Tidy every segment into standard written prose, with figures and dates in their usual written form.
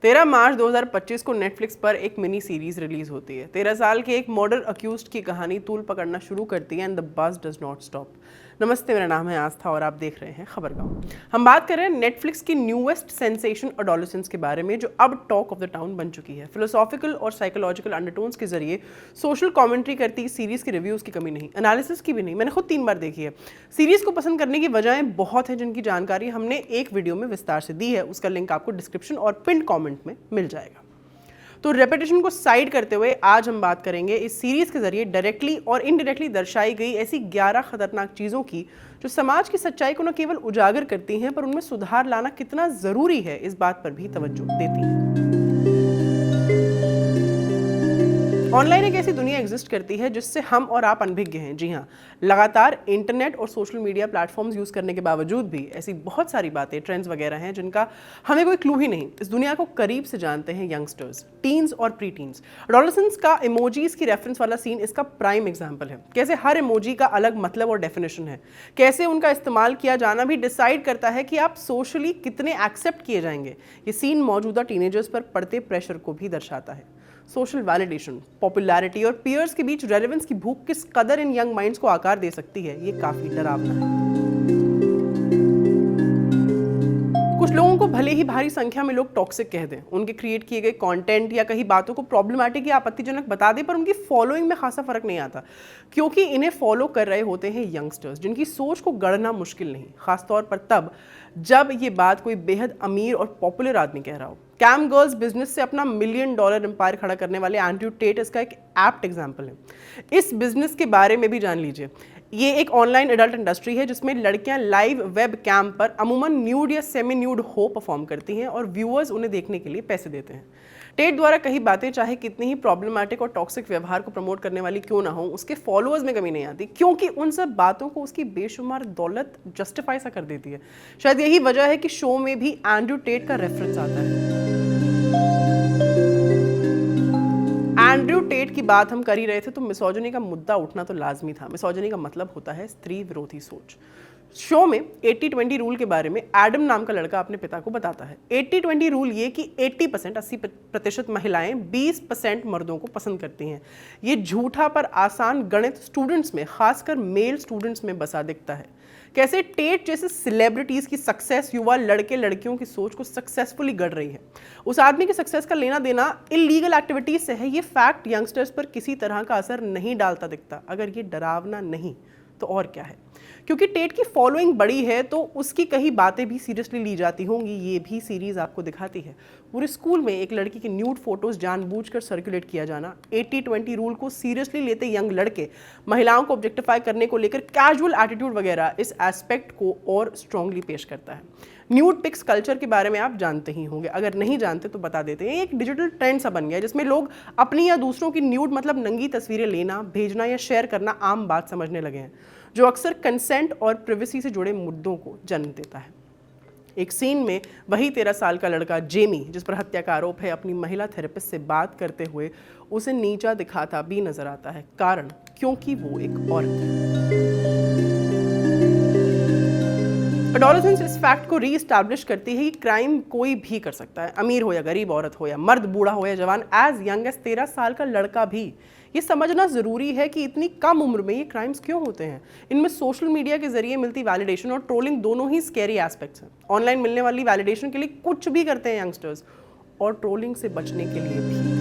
13 मार्च 2025 को नेटफ्लिक्स पर एक मिनी सीरीज रिलीज होती है। 13 साल के एक मर्डर अक्यूज्ड की कहानी तूल पकड़ना शुरू करती है and the buzz does not stop. नमस्ते, मेरा नाम है आस्था और आप देख रहे हैं खबरगांव। हम बात कर रहे हैं नेटफ्लिक्स की न्यूएस्ट सेंसेशन एडोलेसेंस के बारे में, जो अब टॉक ऑफ द टाउन बन चुकी है। फिलोसॉफिकल और साइकोलॉजिकल अंडरटोन्स के जरिए सोशल कमेंट्री करती इस सीरीज की रिव्यूज की कमी नहीं, एनालिसिस की भी नहीं। मैंने खुद 3 बार देखी है। सीरीज को पसंद करने की वजहें बहुत हैं, जिनकी जानकारी हमने एक वीडियो में विस्तार से दी है। उसका लिंक आपको डिस्क्रिप्शन और पिन कमेंट में मिल जाएगा। तो रेपिटेशन को साइड करते हुए आज हम बात करेंगे इस सीरीज के जरिए डायरेक्टली और इनडायरेक्टली दर्शाई गई ऐसी 11 खतरनाक चीजों की, जो समाज की सच्चाई को न केवल उजागर करती हैं, पर उनमें सुधार लाना कितना जरूरी है, इस बात पर भी तवज्जो देती हैं। ऑनलाइन एक ऐसी दुनिया एग्जिस्ट करती है जिससे हम और आप अनभिज्ञ हैं। जी हाँ, लगातार इंटरनेट और सोशल मीडिया प्लेटफॉर्म्स यूज करने के बावजूद भी ऐसी बहुत सारी बातें, ट्रेंड्स वगैरह हैं जिनका हमें कोई क्लू ही नहीं। इस दुनिया को करीब से जानते हैं यंगस्टर्स, टीन्स और प्री टीन्स। एडोलेसेंस का इमोजीज की रेफरेंस वाला सीन इसका प्राइम एग्जाम्पल है। कैसे हर इमोजी का अलग मतलब और डेफिनेशन है, कैसे उनका इस्तेमाल किया जाना भी डिसाइड करता है कि आप सोशली कितने एक्सेप्ट किए जाएंगे। ये सीन मौजूदा टीनेजर्स पर पड़ते प्रेशर को भी दर्शाता है। सोशल वैलिडेशन, पॉपुलैरिटी और पीयर्स के बीच रेलेवेंस की भूख किस कदर इन यंग माइंड्स को आकार दे सकती है, ये काफी डरावना है। कुछ लोगों को भले ही भारी संख्या में लोग टॉक्सिक कह दें, उनके क्रिएट किए गए कंटेंट या कहीं बातों को प्रॉब्लमैटिक या आपत्तिजनक बता दें, पर उनकी फॉलोइंग में खासा फर्क नहीं आता, क्योंकि इन्हें फॉलो कर रहे होते हैं यंगस्टर्स जिनकी सोच को गढ़ना मुश्किल नहीं, खासतौर पर तब जब ये बात कोई बेहद अमीर और पॉपुलर आदमी कह रहा हो। कैम गर्ल्स बिजनेस से अपना $1 मिलियन एम्पायर खड़ा करने वाले एंड्रयू टेट इसका एक एप्ट एग्जाम्पल है। इस बिजनेस के बारे में भी जान लीजिए। ये एक ऑनलाइन एडल्ट इंडस्ट्री है जिसमें लड़कियां लाइव वेब कैम पर अमूमन न्यूड या सेमी न्यूड हो परफॉर्म करती हैं और व्यूअर्स उन्हें देखने के लिए पैसे देते हैं। टेट द्वारा कही बातें चाहे कितनी ही प्रॉब्लमैटिक और टॉक्सिक व्यवहार को प्रमोट करने वाली क्यों ना हो, उसके फॉलोअर्स में कमी नहीं आती, क्योंकि उन सब बातों को उसकी बेशुमार दौलत जस्टिफाई सा कर देती है। शायद यही वजह है कि शो में भी एंड्रयू टेट का रेफरेंस आता है। एंड्रयू टेट की बात हम कर ही रहे थे तो मिसोजिनी का मुद्दा उठना तो लाजमी था। मिसोजिनी का मतलब होता है स्त्री विरोधी सोच। शो में 80-20 रूल के बारे में एडम नाम का लड़का अपने पिता को बताता है। 80-20 रूल ये कि 80% महिलाएं 20% मर्दों को पसंद करती हैं। ये झूठा पर आसान गणित स्टूडेंट्स में, खासकर मेल स्टूडेंट्स में बसा दिखता है। कैसे टेट जैसे सेलिब्रिटीज की सक्सेस युवा लड़के लड़कियों की सोच को सक्सेसफुली गढ़ रही है। उस आदमी की सक्सेस का लेना देना इलीगल एक्टिविटीज से है। ये फैक्ट यंगस्टर्स पर किसी तरह का असर नहीं डालता दिखता। अगर ये डरावना नहीं तो और क्या है? क्योंकि टेट की फॉलोइंग बड़ी है तो उसकी कई बातें भी सीरियसली ली जाती होंगी, ये भी सीरीज आपको दिखाती है। पूरे स्कूल में एक लड़की की न्यूड फोटोज जानबूझकर सर्कुलेट किया जाना, 80-20 रूल को सीरियसली लेते यंग लड़के महिलाओं को ऑब्जेक्टिफाई करने को लेकर कैजुअल एटीट्यूड वगैरह इस एस्पेक्ट को और स्ट्रांगली पेश करता है। न्यूड पिक्स कल्चर के बारे में आप जानते ही होंगे, अगर नहीं जानते तो बता देते हैं। एक डिजिटल ट्रेंड सा बन गया जिसमें लोग अपनी या दूसरों की न्यूड मतलब नंगी तस्वीरें लेना, भेजना या शेयर करना आम बात समझने लगे हैं, जो अक्सर कंसेंट और प्रिवेसी से जुड़े मुद्दों को जन्म देता है। एक सीन में वही 13 साल का लड़का जेमी, जिस पर हत्या का आरोप है, अपनी महिला थेरेपिस्ट से बात करते हुए उसे नीचा दिखाता भी नजर आता है। कारण क्योंकि वो एक औरत है। एडोलेसेंस इस फैक्ट को रीएस्टैब्लिश करती है कि क्राइम कोई भी कर सकता है, अमीर हो या गरीब, औरत हो या मर्द, बूढ़ा हो या जवान, एज यंग एज 13 साल का लड़का भी। ये समझना जरूरी है कि इतनी कम उम्र में ये क्राइम्स क्यों होते हैं। इनमें सोशल मीडिया के जरिए मिलती वैलिडेशन और ट्रोलिंग दोनों ही स्कैरी एस्पेक्ट्स हैं। ऑनलाइन मिलने वाली वैलिडेशन के लिए कुछ भी करते हैं यंगस्टर्स, और ट्रोलिंग से बचने के लिए भी।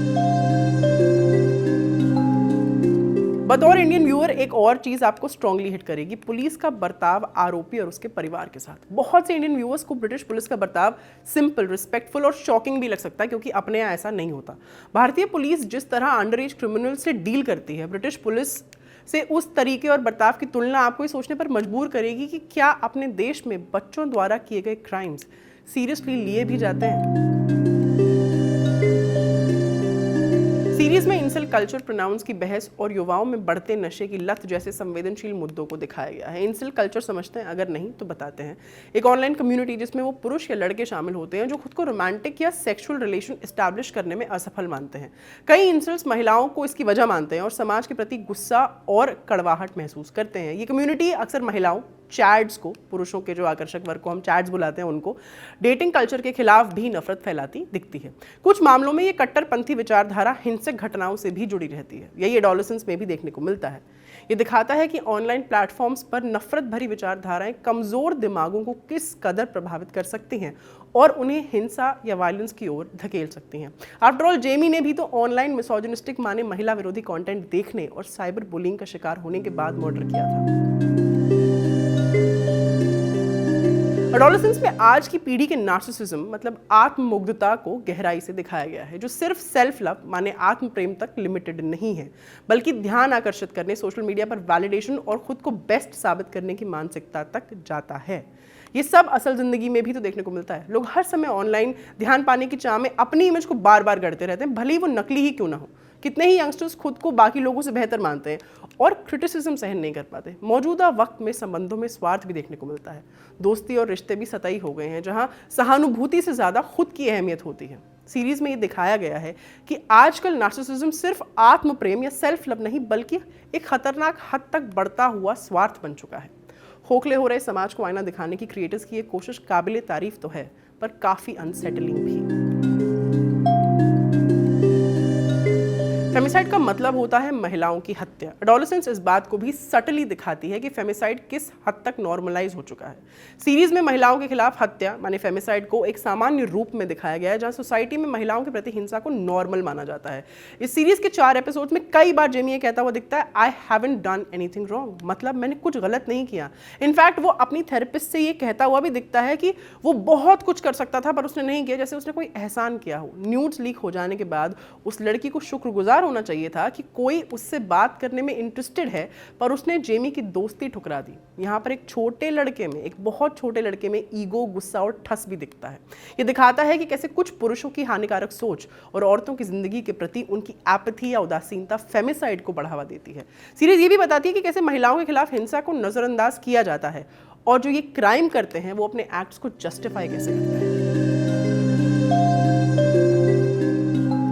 बतौर इंडियन व्यूअर एक और चीज आपको स्ट्रांगली हिट करेगी, पुलिस का बर्ताव आरोपी और उसके परिवार के साथ। बहुत से इंडियन व्यूअर्स को ब्रिटिश पुलिस का बर्ताव सिंपल, रिस्पेक्टफुल और शॉकिंग भी लग सकता है, क्योंकि अपने यहाँ ऐसा नहीं होता। भारतीय पुलिस जिस तरह अंडर एज क्रिमिनल से डील करती है, ब्रिटिश पुलिस से उस तरीके और बर्ताव की तुलना आपको ये सोचने पर मजबूर करेगी कि क्या अपने देश में बच्चों द्वारा किए गए क्राइम्स सीरियसली लिए भी जाते हैं। सीरीज में इंसेल कल्चर, प्रोनाउंस की बहस और युवाओं में बढ़ते नशे की लत जैसे संवेदनशील मुद्दों को दिखाया गया है। इंसेल कल्चर समझते हैं? अगर नहीं तो बताते हैं। एक ऑनलाइन कम्युनिटी जिसमें वो पुरुष या लड़के शामिल होते हैं जो खुद को रोमांटिक या सेक्सुअल रिलेशन एस्टैब्लिश करने में असफल मानते हैं। कई इंसेल्स महिलाओं को इसकी वजह मानते हैं और समाज के प्रति गुस्सा और कड़वाहट महसूस करते हैं। ये कम्युनिटी अक्सर महिलाओं, चैड्स को, पुरुषों के जो आकर्षक वर्ग को हम चैड्स बुलाते हैं, उनको डेटिंग कल्चर के खिलाफ भी नफरत फैलाती दिखती है। कुछ मामलों में ये कट्टरपंथी विचारधारा हिंसक घटनाओं से भी जुड़ी रहती है। यही एडोलेसेंस में भी देखने को मिलता है। ये दिखाता है कि ऑनलाइन प्लेटफॉर्म्स पर नफरत भरी विचारधाराएं कमजोर दिमागों को किस कदर प्रभावित कर सकती हैं और उन्हें हिंसा या वायलेंस की ओर धकेल सकती हैं। आफ्टर ऑल, जेमी ने भी तो ऑनलाइन मिसोजिनिस्टिक माने महिला विरोधी कंटेंट देखने और साइबर बुलिंग का शिकार होने के बाद मर्डर किया था। एडोलेसेंस में आज की पीढ़ी के नार्सिसिज्म मतलब आत्ममुग्धता को गहराई से दिखाया गया है, जो सिर्फ सेल्फ लव माने आत्म प्रेम तक लिमिटेड नहीं है, बल्कि ध्यान आकर्षित करने, सोशल मीडिया पर वैलिडेशन और खुद को बेस्ट साबित करने की मानसिकता तक जाता है। ये सब असल जिंदगी में भी तो देखने को मिलता है। लोग हर समय ऑनलाइन ध्यान पाने की चाह में अपनी इमेज को बार बार गढ़ते रहते हैं, भले ही वो नकली ही क्यों ना हो। कितने ही यंगस्टर्स खुद को बाकी लोगों से बेहतर मानते हैं और क्रिटिसिज्म सहन नहीं कर पाते। मौजूदा वक्त में संबंधों में स्वार्थ भी देखने को मिलता है। दोस्ती और रिश्ते भी सतही हो गए हैं, जहां सहानुभूति से ज़्यादा खुद की अहमियत होती है। सीरीज में ये दिखाया गया है कि आजकल नार्सिसिज्म सिर्फ आत्म प्रेम या सेल्फ लव नहीं, बल्कि एक खतरनाक हद तक बढ़ता हुआ स्वार्थ बन चुका है। खोखले हो रहे समाज को आईना दिखाने की क्रिएटर्स की ये कोशिश काबिले तारीफ तो है, पर काफ़ी अनसेटलिंग भी। फेमिसाइड का मतलब होता है महिलाओं की हत्या। एडोलेसेंस इस बात को भी सटली दिखाती है कि फेमिसाइड किस हद तक नॉर्मलाइज हो चुका है। सीरीज में महिलाओं के खिलाफ हत्या माने फेमिसाइड को एक सामान्य रूप में दिखाया गया है, जहां सोसाइटी में महिलाओं के प्रति हिंसा को नॉर्मल माना जाता है। इस सीरीज के 4 एपिसोड में कई बार जेमी ये कहता हुआ दिखता है, I haven't done anything wrong, मतलब मैंने कुछ गलत नहीं किया। इनफैक्ट वो अपनी थेरेपिस्ट से ये कहता हुआ भी दिखता है कि वो बहुत कुछ कर सकता था पर उसने नहीं किया, जैसे उसने कोई एहसान किया हो। न्यूड्स लीक हो जाने के बाद उस लड़की को शुक्रगुजार होना चाहिए था कि कोई उससे बात करने में इंटरेस्टेड है, पर उसने जेमी की दोस्ती ठुकरा दी। यहाँ पर एक छोटे लड़के में, एक बहुत छोटे लड़के में ईगो, गुस्सा और ठस भी दिखता है। ये दिखाता है कि कैसे कुछ पुरुषों की हानिकारक सोच और औरतों की जिंदगी के प्रति उनकी एपैथी या उदासीनता फेमिसाइड को बढ़ावा देती है। सीरीज ये भी बताती है कि कैसे महिलाओं के खिलाफ हिंसा को नजरअंदाज किया जाता है और जो ये क्राइम करते हैं वो अपने एक्ट्स को जस्टिफाई कैसे करते हैं।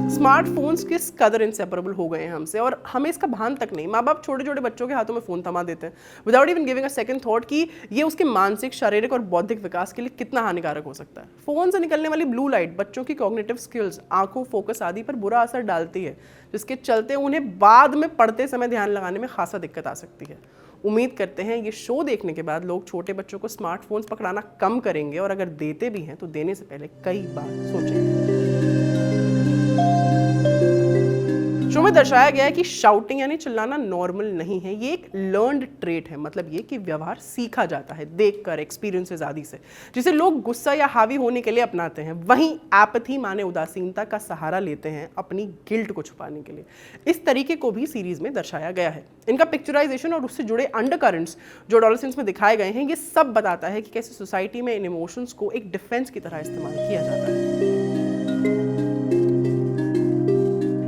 स्मार्टफोन्स किस कदर इंसेपरेबल हो गए हैं हमसे और हमें इसका भान तक नहीं। माँ बाप छोटे छोटे बच्चों के हाथों में फ़ोन थमा देते हैं without even giving a second thought कि ये उसके मानसिक, शारीरिक और बौद्धिक विकास के लिए कितना हानिकारक हो सकता है। फ़ोन से निकलने वाली ब्लू लाइट बच्चों की कॉग्निटिव स्किल्स, आंखों, फोकस आदि पर बुरा असर डालती है, जिसके चलते उन्हें बाद में पढ़ते समय ध्यान लगाने में खासा दिक्कत आ सकती है। उम्मीद करते हैं ये शो देखने के बाद लोग छोटे बच्चों को स्मार्टफोन्स पकड़ाना कम करेंगे और अगर देते भी हैं तो देने से पहले कई बार सोचेंगे। शो में दर्शाया गया है कि शाउटिंग यानी चिल्लाना नॉर्मल नहीं है, ये एक लर्नड ट्रेट है। मतलब ये कि व्यवहार सीखा जाता है देखकर, एक्सपीरियंसेस आदि से, जिसे लोग गुस्सा या हावी होने के लिए अपनाते हैं। वहीं एपैथी माने उदासीनता का सहारा लेते हैं अपनी गिल्ट को छुपाने के लिए। इस तरीके को भी सीरीज में दर्शाया गया है। इनका पिक्चराइजेशन और उससे जुड़े अंडरकरेंट्स जो एडोलेसेंस में दिखाए गए हैं, ये सब बताता है कि कैसे सोसाइटी में इन इमोशंस को एक डिफेंस की तरह इस्तेमाल किया जाता है।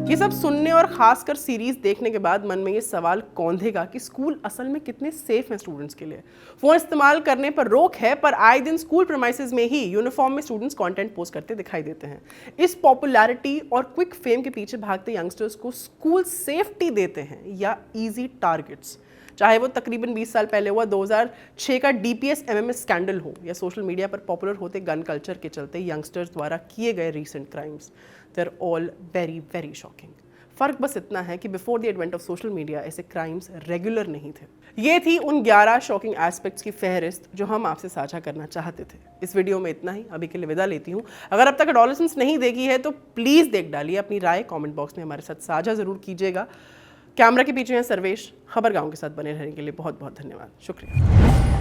ये सब सुनने और खासकर सीरीज देखने के बाद मन में ये सवाल कौंधेगा कि स्कूल असल में कितने सेफ हैं स्टूडेंट्स के लिए। फोन इस्तेमाल करने पर रोक है, पर आए दिन स्कूल प्रीमाइसेस में ही यूनिफॉर्म में स्टूडेंट्स कंटेंट पोस्ट करते दिखाई देते हैं। इस पॉपुलैरिटी और क्विक फेम के पीछे भागते यंगस्टर्स को स्कूल सेफ्टी देते हैं या इजी टारगेट्स, चाहे वो तकरीबन 20 साल पहले हुआ 2006 का DPS MMS स्कैंडल हो या सोशल मीडिया पर पॉपुलर होते गन कल्चर के चलते यंगस्टर्स द्वारा किए गए recent crimes. They are all very very shocking. फ़र्क बस इतना है कि before the advent of social media ऐसे क्राइम्स रेगुलर नहीं थे। ये थी उन 11 शॉकिंग एस्पेक्ट्स की फहरिस्त जो हम आपसे साझा करना चाहते थे। इस वीडियो में इतना ही, अभी के लिए विदा लेती हूँ। अगर अब तक एडोलेसेंस नहीं देखी है तो प्लीज़ देख डालिए। अपनी राय कॉमेंट बॉक्स में हमारे साथ साझा ज़रूर कीजिएगा। कैमरा के पीछे हैं सर्वेश। खबर गाँव के साथ बने रहने के लिए बहुत बहुत धन्यवाद। शुक्रिया।